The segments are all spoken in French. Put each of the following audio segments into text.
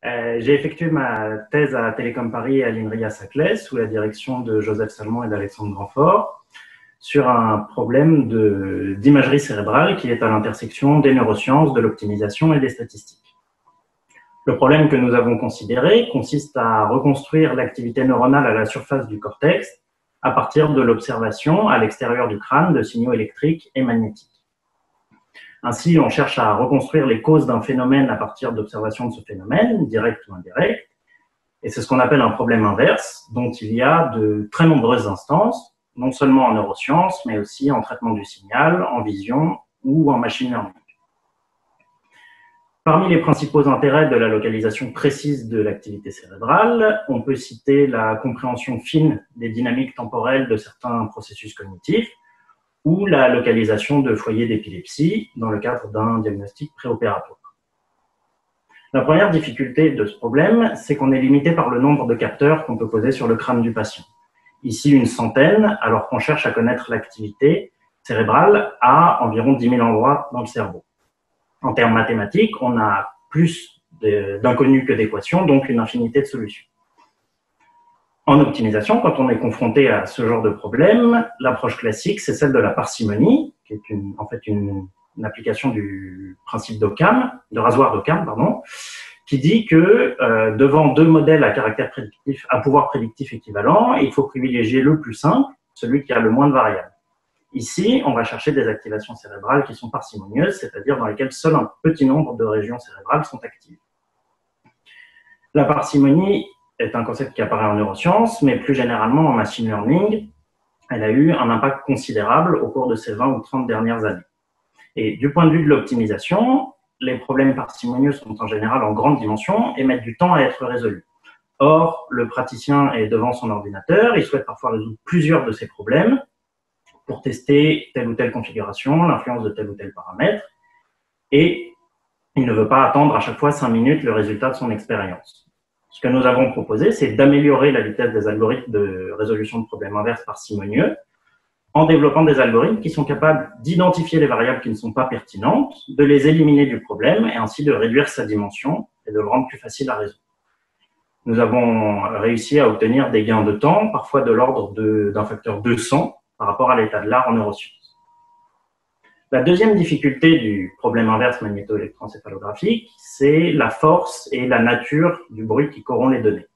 J'ai effectué ma thèse à Télécom Paris et à l'INRIA Saclay sous la direction de Joseph Salmon et d'Alexandre Grandfort sur un problème d'imagerie cérébrale qui est à l'intersection des neurosciences, de l'optimisation et des statistiques. Le problème que nous avons considéré consiste à reconstruire l'activité neuronale à la surface du cortex à partir de l'observation à l'extérieur du crâne de signaux électriques et magnétiques. Ainsi, on cherche à reconstruire les causes d'un phénomène à partir d'observations de ce phénomène, direct ou indirect, et c'est ce qu'on appelle un problème inverse, dont il y a de très nombreuses instances, non seulement en neurosciences, mais aussi en traitement du signal, en vision ou en machine learning. Parmi les principaux intérêts de la localisation précise de l'activité cérébrale, on peut citer la compréhension fine des dynamiques temporelles de certains processus cognitifs, ou la localisation de foyers d'épilepsie dans le cadre d'un diagnostic préopératoire. La première difficulté de ce problème, c'est qu'on est limité par le nombre de capteurs qu'on peut poser sur le crâne du patient. Ici, une centaine, alors qu'on cherche à connaître l'activité cérébrale à environ 10 000 endroits dans le cerveau. En termes mathématiques, on a plus d'inconnus que d'équations, donc une infinité de solutions. En optimisation, quand on est confronté à ce genre de problème, l'approche classique, c'est celle de la parcimonie, qui est en fait une application du principe d'Occam, de rasoir d'Occam, pardon, qui dit que devant deux modèles à caractère prédictif, à pouvoir prédictif équivalent, il faut privilégier le plus simple, celui qui a le moins de variables. Ici, on va chercher des activations cérébrales qui sont parcimonieuses, c'est-à-dire dans lesquelles seul un petit nombre de régions cérébrales sont actives. La parcimonie est un concept qui apparaît en neurosciences, mais plus généralement en machine learning, elle a eu un impact considérable au cours de ces 20 ou 30 dernières années. Et du point de vue de l'optimisation, les problèmes parcimonieux sont en général en grande dimension et mettent du temps à être résolus. Or, le praticien est devant son ordinateur, il souhaite parfois résoudre plusieurs de ces problèmes pour tester telle ou telle configuration, l'influence de tel ou tel paramètre, et il ne veut pas attendre à chaque fois 5 minutes le résultat de son expérience. Ce que nous avons proposé, c'est d'améliorer la vitesse des algorithmes de résolution de problèmes inverses parcimonieux en développant des algorithmes qui sont capables d'identifier les variables qui ne sont pas pertinentes, de les éliminer du problème et ainsi de réduire sa dimension et de le rendre plus facile à résoudre. Nous avons réussi à obtenir des gains de temps, parfois de l'ordre d'un facteur 200 par rapport à l'état de l'art en neurosciences. La deuxième difficulté du problème inverse magnéto-électroencéphalographique, c'est la force et la nature du bruit qui corrompt les données.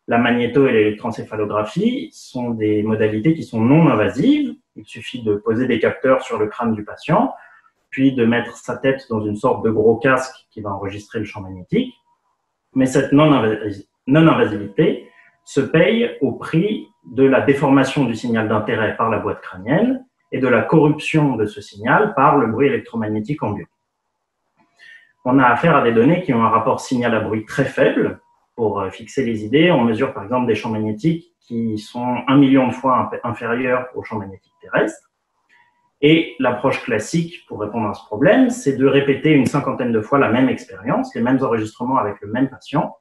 La magnéto- et l'électroencéphalographie sont des modalités qui sont non invasives. Il suffit de poser des capteurs sur le crâne du patient, puis de mettre sa tête dans une sorte de gros casque qui va enregistrer le champ magnétique. Mais cette non-invasivité se paye au prix de la déformation du signal d'intérêt par la boîte crânienne et de la corruption de ce signal par le bruit électromagnétique ambiant. On a affaire à des données qui ont un rapport signal à bruit très faible. Pour fixer les idées, on mesure par exemple des champs magnétiques qui sont 1 million de fois inférieurs aux champs magnétiques terrestres. Et l'approche classique pour répondre à ce problème, c'est de répéter une cinquantaine de fois la même expérience, les mêmes enregistrements avec le même patient,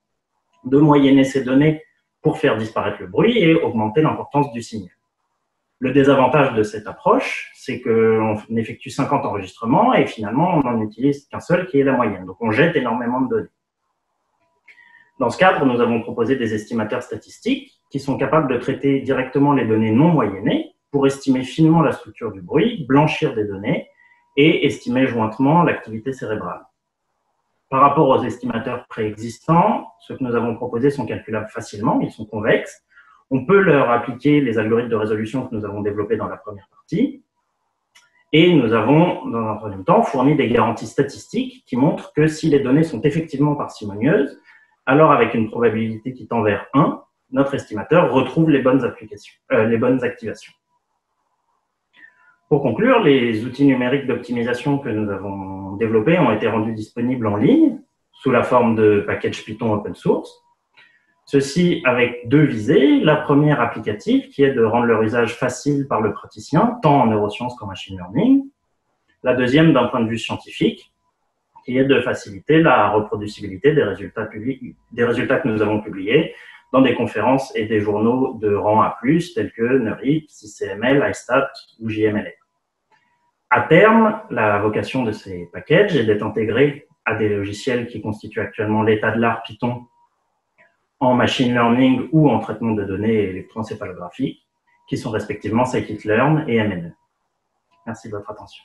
de moyenner ces données pour faire disparaître le bruit et augmenter l'importance du signal. Le désavantage de cette approche, c'est qu'on effectue 50 enregistrements et finalement, on n'en utilise qu'un seul qui est la moyenne. Donc, on jette énormément de données. Dans ce cadre, nous avons proposé des estimateurs statistiques qui sont capables de traiter directement les données non moyennées pour estimer finement la structure du bruit, blanchir des données et estimer jointement l'activité cérébrale. Par rapport aux estimateurs préexistants, ceux que nous avons proposés sont calculables facilement, ils sont convexes. On peut leur appliquer les algorithmes de résolution que nous avons développés dans la première partie. Et nous avons, dans un troisième temps, fourni des garanties statistiques qui montrent que si les données sont effectivement parcimonieuses, alors avec une probabilité qui tend vers 1, notre estimateur retrouve les bonnes activations. Pour conclure, les outils numériques d'optimisation que nous avons développés ont été rendus disponibles en ligne sous la forme de packages Python open source. Ceci avec deux visées. La première applicative qui est de rendre leur usage facile par le praticien, tant en neurosciences qu'en machine learning. La deuxième d'un point de vue scientifique, qui est de faciliter la reproducibilité des résultats que nous avons publiés dans des conférences et des journaux de rang A+, tels que NeurIPS, ICML, iStat ou JMLR. À terme, la vocation de ces packages est d'être intégrés à des logiciels qui constituent actuellement l'état de l'art Python en machine learning ou en traitement de données électroencéphalographiques, qui sont respectivement scikit-learn et MNE. Merci de votre attention.